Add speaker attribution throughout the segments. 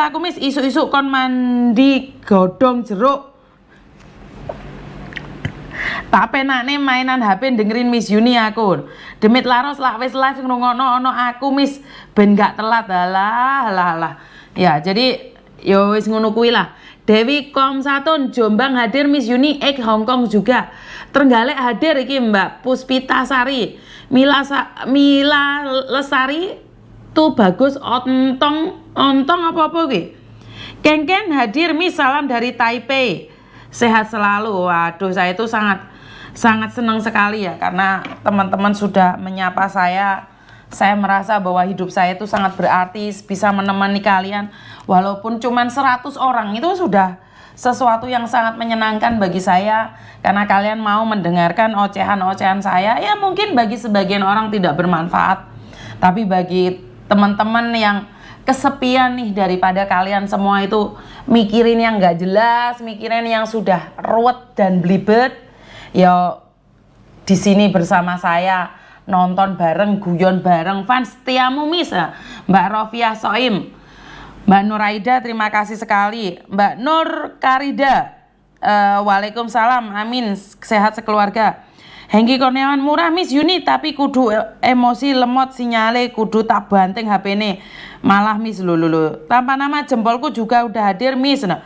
Speaker 1: aku Miss isuk-isuk kon mandi godhong jeruk. Tak penakne mainan HP dengerin Miss Yuni aku. Demit laros lak wis live ngrungokno ono aku Miss ben gak telat. Alah. Ya, jadi yo wis ngono kuwi lah. Dewi Komsatun Jombang hadir Miss Yuni Hongkong juga. Trenggalek hadir iki Mbak Puspita Sari. Mila Lesari tuh bagus ontong apa-apa kuwi. Kengken hadir Miss, salam dari Taipei. Sehat selalu. Waduh, saya itu sangat senang sekali ya karena teman-teman sudah menyapa saya. Saya merasa bahwa hidup saya itu sangat berarti, bisa menemani kalian walaupun cuman 100 orang itu sudah sesuatu yang sangat menyenangkan bagi saya karena kalian mau mendengarkan ocehan-ocehan saya. Ya mungkin bagi sebagian orang tidak bermanfaat, tapi bagi teman-teman yang kesepian nih daripada kalian semua itu mikirin yang gak jelas, mikirin yang sudah ruwet dan blibet, ya di sini bersama saya nonton bareng, guyon bareng, fans setiamu Miss. Mbak Rofiah Soim, Mbak Nuraida terima kasih sekali, Mbak Nur Karida, waalaikumsalam, amin, sehat sekeluarga. Hengki Kurniawan murah Miss Yuni tapi kudu emosi lemot sinyale kudu tak banting HP-ne malah Miss lulu. Tanpa nama jempolku juga udah hadir Miss. Nah,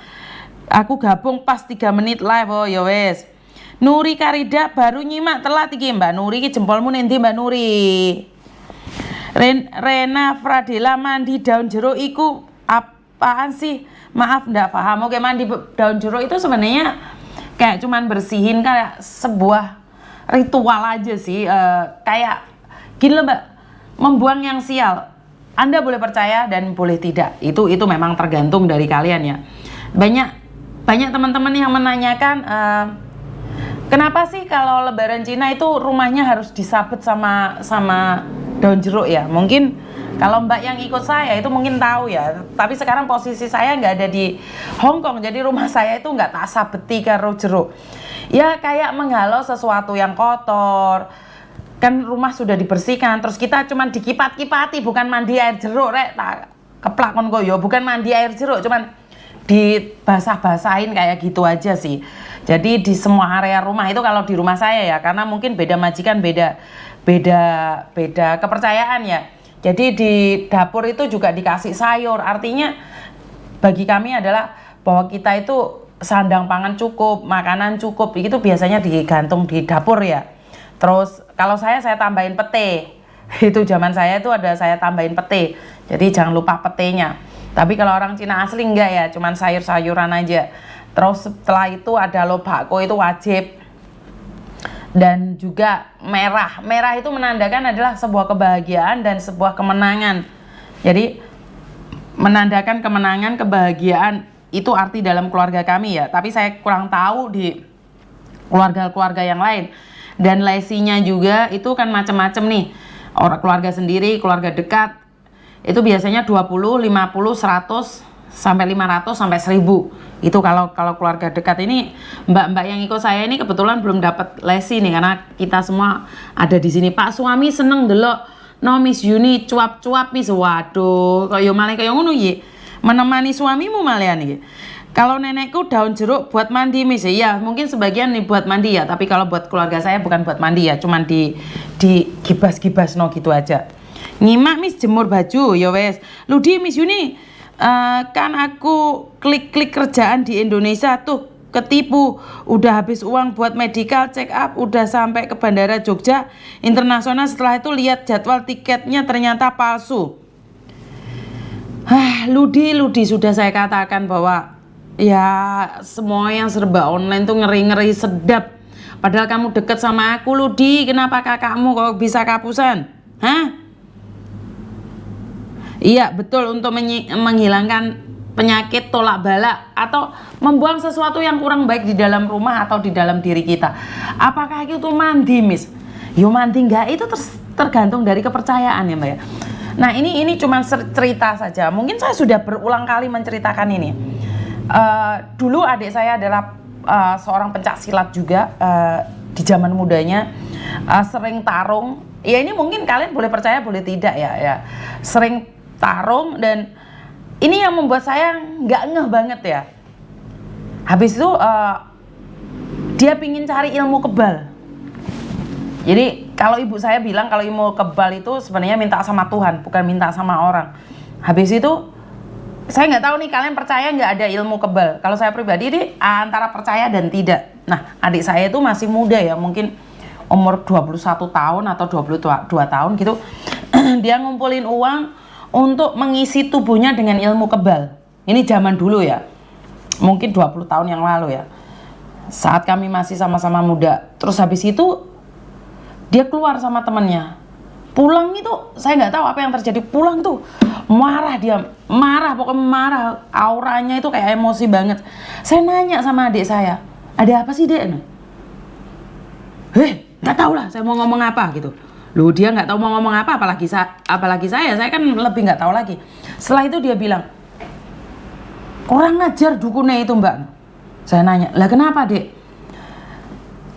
Speaker 1: aku gabung pas 3 menit live. Oh ya wes. Nuri Karida baru nyimak telat iki Mbak Nuri, iki jempolmu nanti Mbak Nuri. Rena Fradela mandi daun jeruk iku apaan sih? Maaf ndak paham. Oke, mandi daun jeruk itu sebenarnya kayak cuman bersihin, kayak sebuah ritual aja sih. Kayak gini loh Mbak, membuang yang sial. Anda boleh percaya dan boleh tidak. Itu memang tergantung dari kalian ya. Banyak teman-teman yang menanyakan kenapa sih kalau lebaran Cina itu rumahnya harus disabet sama daun jeruk ya? Mungkin kalau Mbak yang ikut saya itu mungkin tahu ya. Tapi sekarang posisi saya nggak ada di Hong Kong, jadi rumah saya itu nggak tak sabeti karo jeruk. Ya kayak menghalau sesuatu yang kotor. Kan rumah sudah dibersihkan, terus kita cuman dikipat-kipati, bukan mandi air jeruk rek. Tak keplakon kok yo, bukan mandi air jeruk, cuman dibasah-basahin kayak gitu aja sih. Jadi di semua area rumah itu, kalau di rumah saya ya, karena mungkin beda majikan, beda kepercayaan ya. Jadi di dapur itu juga dikasih sayur. Artinya bagi kami adalah bahwa kita itu sandang pangan cukup, makanan cukup, itu biasanya digantung di dapur ya. Terus kalau saya tambahin pete. Itu zaman saya itu ada saya tambahin pete. Jadi jangan lupa petenya. Tapi kalau orang Cina asli enggak ya, cuman sayur-sayuran aja. Terus setelah itu ada lobako, itu wajib. Dan juga merah. Merah itu menandakan adalah sebuah kebahagiaan dan sebuah kemenangan. Jadi menandakan kemenangan, kebahagiaan, itu arti dalam keluarga kami ya. Tapi saya kurang tahu di keluarga-keluarga yang lain. Dan lesinya juga itu kan macam-macam nih. Orang keluarga sendiri, keluarga dekat, itu biasanya 20, 50, 100 sampai 500 sampai 1000. Itu kalau keluarga dekat. Ini mbak-mbak yang ikut saya ini kebetulan belum dapat lesi nih, karena kita semua ada di sini. Pak suami seneng delok no Miss Yuni cuap-cuap Miss. Waduh, kok yo malah kayak ngono iki. Menemani suamimu malian iki. Kalau nenekku daun jeruk buat mandi Miss. Iya, mungkin sebagian nih buat mandi ya, tapi kalau buat keluarga saya bukan buat mandi ya, cuman di gibas-gibas no gitu aja. Nyimak Miss jemur baju ya wes. Ludi Miss Yuni, kan aku klik-klik kerjaan di Indonesia tuh ketipu, udah habis uang buat medical check up, udah sampai ke bandara Jogja internasional, setelah itu lihat jadwal tiketnya ternyata palsu. Ludi sudah saya katakan bahwa ya semua yang serba online tuh ngeri-ngeri sedap. Padahal kamu deket sama aku Ludi, kenapa kakakmu kok bisa kapusan? Iya betul, untuk menghilangkan penyakit tolak balak atau membuang sesuatu yang kurang baik di dalam rumah atau di dalam diri kita. Apakah itu mandi Miss? Yo mandi enggak, itu tergantung dari kepercayaan ya Mbak ya. Nah ini cuma cerita saja. Mungkin saya sudah berulang kali menceritakan ini. Dulu adik saya adalah seorang pencak silat juga di zaman mudanya, sering tarung. Ya ini mungkin kalian boleh percaya boleh tidak ya. Sering tarung dan ini yang membuat saya nggak ngeh banget ya. Habis itu dia pingin cari ilmu kebal. Jadi kalau ibu saya bilang kalau ilmu kebal itu sebenarnya minta sama Tuhan, bukan minta sama orang. Habis itu saya nggak tahu nih kalian percaya nggak ada ilmu kebal. Kalau saya pribadi ini antara percaya dan tidak. Nah, adik saya itu masih muda ya, mungkin umur 21 tahun atau 22 tahun gitu. Dia ngumpulin uang untuk mengisi tubuhnya dengan ilmu kebal. Ini zaman dulu ya, mungkin 20 tahun yang lalu ya, saat kami masih sama-sama muda. Terus habis itu dia keluar sama temennya. Pulang itu saya nggak tahu apa yang terjadi. Pulang tuh marah, dia marah, pokoknya marah, auranya itu kayak emosi banget. Saya nanya sama adik saya, ada apa sih dek? Nggak tahu lah saya mau ngomong apa gitu. Loh, dia nggak tahu mau ngomong apa, apalagi saya kan lebih nggak tahu lagi. Setelah itu dia bilang, kurang ngajar dukunnya itu mbak. Saya nanya, lah kenapa dek?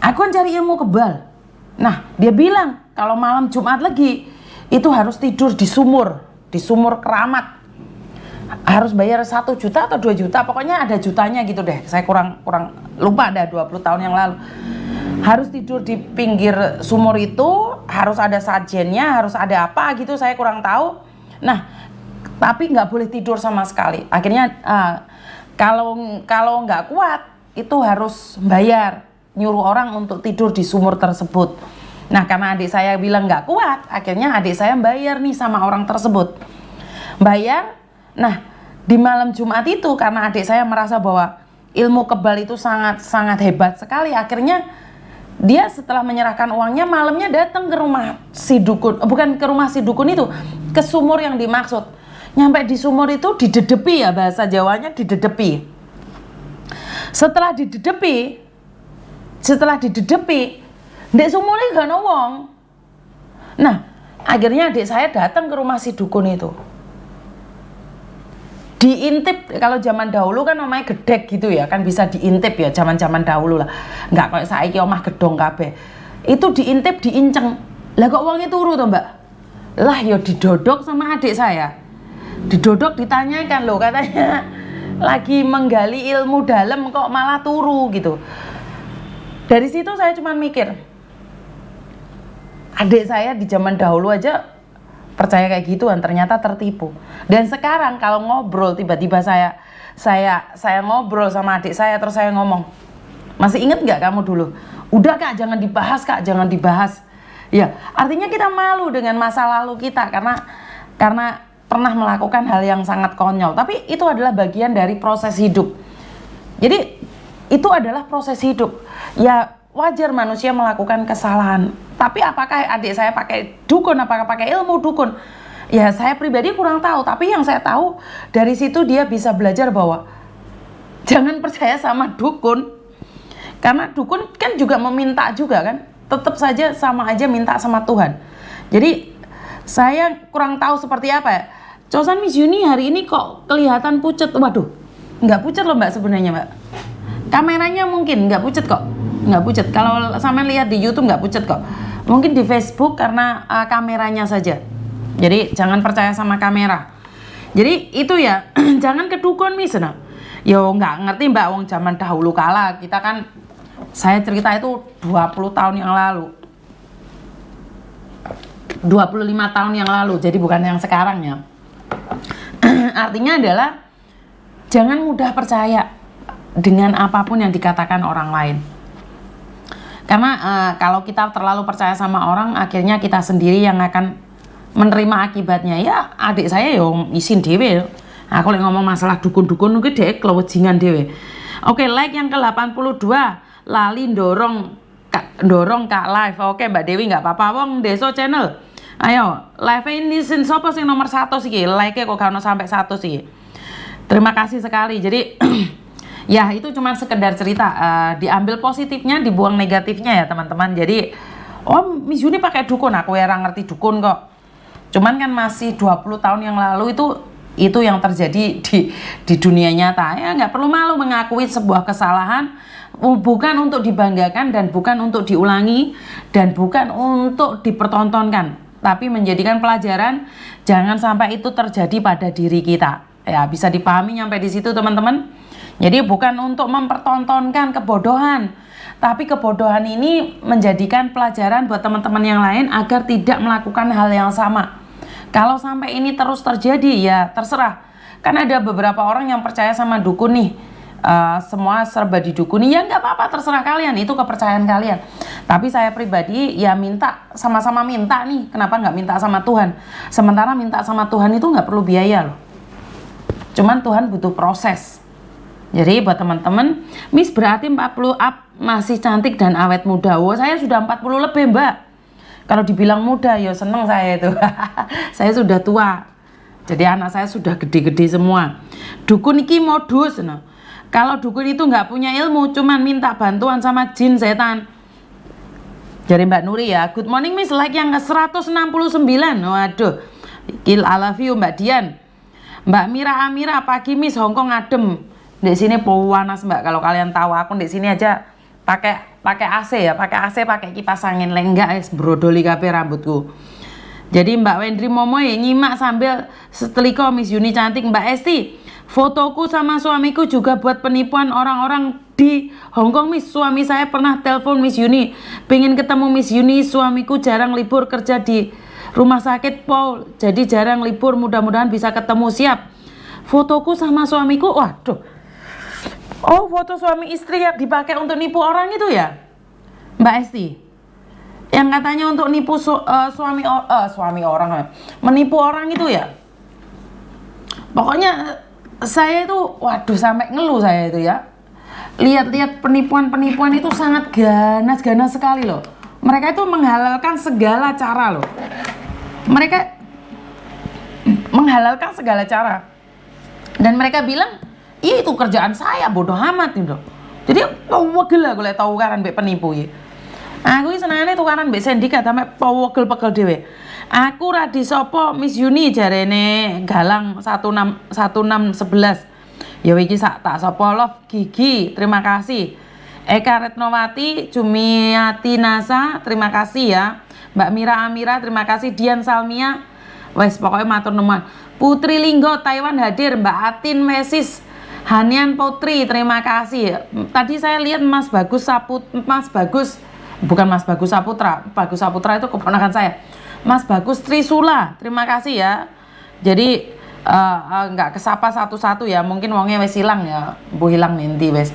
Speaker 1: Aku kan cari ilmu kebal. Nah, dia bilang kalau malam Jumat lagi itu harus tidur di sumur keramat. Harus bayar 1 juta atau 2 juta, pokoknya ada jutanya gitu deh. Saya kurang lupa, ada 20 tahun yang lalu. Harus tidur di pinggir sumur itu, harus ada sajennya, harus ada apa gitu, saya kurang tahu. Nah, tapi nggak boleh tidur sama sekali. Akhirnya kalau nggak kuat itu harus bayar, nyuruh orang untuk tidur di sumur tersebut. Nah, karena adik saya bilang nggak kuat, akhirnya adik saya bayar nih sama orang tersebut. Bayar. Nah, di malam Jumat itu karena adik saya merasa bahwa ilmu kebal itu sangat hebat sekali, akhirnya dia setelah menyerahkan uangnya malamnya datang ke rumah si dukun, bukan ke rumah si dukun itu, ke sumur yang dimaksud. Nyampe di sumur itu didedepi ya, bahasa Jawanya didedepi. Setelah didedepi, ndek sumurnya gak ada wong. Nah, akhirnya adik saya datang ke rumah si dukun itu. Diintip, kalau zaman dahulu kan namanya gedek gitu ya, kan bisa diintip ya, zaman dahulu lah. Nggak kayak saiki omah gedong kabeh. Itu diintip, diinceng. Lah kok wongnya turu toh mbak? Lah ya didodok sama adik saya. Didodok, ditanyakan loh, katanya lagi menggali ilmu dalam kok malah turu gitu. Dari situ saya cuma mikir, adik saya di zaman dahulu aja percaya kayak gituan, ternyata tertipu. Dan sekarang kalau ngobrol, tiba-tiba saya ngobrol sama adik saya, terus saya ngomong, masih inget nggak kamu dulu? Udah kak, jangan dibahas kak, jangan dibahas. Ya, artinya kita malu dengan masa lalu kita karena pernah melakukan hal yang sangat konyol. Tapi itu adalah bagian dari proses hidup. Jadi itu adalah proses hidup. Ya wajar manusia melakukan kesalahan. Tapi apakah adik saya pakai dukun, apakah pakai ilmu dukun? Ya saya pribadi kurang tahu. Tapi yang saya tahu dari situ dia bisa belajar bahwa jangan percaya sama dukun. Karena dukun kan juga meminta juga kan. Tetap saja sama aja minta sama Tuhan. Jadi saya kurang tahu seperti apa ya. Chosan Miss Yuni hari ini kok kelihatan pucet. Waduh, nggak pucet loh mbak sebenarnya mbak. Kameranya mungkin nggak pucet kok. Nggak pucet. Kalau sama lihat di YouTube nggak pucet kok. Mungkin di Facebook karena kameranya saja. Jadi jangan percaya sama kamera. Jadi itu ya, jangan ke dukun Miss. Nah, yo nggak ngerti mbak, wong zaman dahulu kala kita kan, saya cerita itu 20 tahun yang lalu. 25 tahun yang lalu, jadi bukan yang sekarang ya. Artinya adalah jangan mudah percaya dengan apapun yang dikatakan orang lain. Karena kalau kita terlalu percaya sama orang, akhirnya kita sendiri yang akan menerima akibatnya. Ya adik saya yo isin dewe. Aku lagi ngomong masalah dukun-dukun mungkin dek kelewejingan dewe. Oke, like yang ke-82, lali dorong Kak live. Oke Mbak Dewi nggak apa-apa wong Deso channel. Ayo, live ini sin sopo sing nomor 1 sih, like-nya kok gak sampai 1 sih. Terima kasih sekali. Jadi ya itu cuma sekedar cerita, diambil positifnya, dibuang negatifnya ya teman-teman. Jadi Miss Yuni pakai dukun, aku ya ngerti dukun kok. Cuman kan masih 20 tahun yang lalu itu yang terjadi di dunia nyata. Ya nggak perlu malu mengakui sebuah kesalahan, bukan untuk dibanggakan dan bukan untuk diulangi dan bukan untuk dipertontonkan, tapi menjadikan pelajaran jangan sampai itu terjadi pada diri kita. Ya, bisa dipahami nyampe di situ teman-teman. Jadi bukan untuk mempertontonkan kebodohan, tapi kebodohan ini menjadikan pelajaran buat teman-teman yang lain agar tidak melakukan hal yang sama. Kalau sampai ini terus terjadi ya terserah. Kan ada beberapa orang yang percaya sama dukun nih. Semua serba didukuni, ya nggak apa-apa, terserah kalian, itu kepercayaan kalian. Tapi saya pribadi ya minta, sama-sama minta nih, kenapa nggak minta sama Tuhan? Sementara minta sama Tuhan itu nggak perlu biaya loh, cuman Tuhan butuh proses. Jadi buat teman-teman, Miss berarti 40 up masih cantik dan awet muda. Wah, saya sudah 40 lebih mbak. Kalau dibilang muda ya seneng saya itu. Saya sudah tua, jadi anak saya sudah gede-gede semua. Dukun iki modus nah. Kalau dukun itu nggak punya ilmu, cuman minta bantuan sama jin setan. Jadi Mbak Nuri ya, good morning Miss, like yang ke 169. Waduh, kill I love you Mbak Dian. Mbak Mira Amira, pagi Miss, Hongkong adem. Di sini panas Mbak, kalau kalian tahu aku di sini aja pakai AC ya, pakai AC, pakai kipas angin, lenggak es brodoli kabeh rambutku. Jadi Mbak Wendri Momoy nyimak sambil seteliko Miss Yuni cantik. Mbak Esti, fotoku sama suamiku juga buat penipuan orang-orang di Hongkong Miss. Suami saya pernah telepon Miss Yuni, pengen ketemu Miss Yuni. Suamiku jarang libur, kerja di rumah sakit Paul, jadi jarang libur, mudah-mudahan bisa ketemu. Siap. Fotoku sama suamiku, waduh. Oh, foto suami istri yang dipakai untuk nipu orang itu ya Mbak Esti, yang katanya untuk nipu suami orang, menipu orang itu ya. Pokoknya saya itu, waduh, sampai ngeluh saya itu ya. Lihat-lihat penipuan itu sangat ganas sekali loh. Mereka itu menghalalkan segala cara loh. Mereka menghalalkan segala cara. Dan mereka bilang, iya itu kerjaan saya, bodoh amat gitu. Jadi wegel lah kalau tahu kan mbek penipu ya. Aku senengane tukaran mbek Sendika sampe pegel dhewe. Aku ra disopo Miss Yuni jarene Galang 1611. Ya iki sak tak sapa love Gigi, terima kasih. Eka Retnowati, Jumiati Nasa, terima kasih ya. Mbak Mira Amira, terima kasih. Dian Salmia, wes pokoknya matur nuwun. Putri Linggo Taiwan hadir. Mbak Atin Mesis, Hanian Putri, terima kasih. Tadi saya lihat Mas Bagus Saputra. Bagus Saputra itu keponakan saya. Mas Bagus Trisula, terima kasih ya. Jadi nggak kesapa satu-satu ya, mungkin wongnya wes hilang ya, bu hilang nanti wes.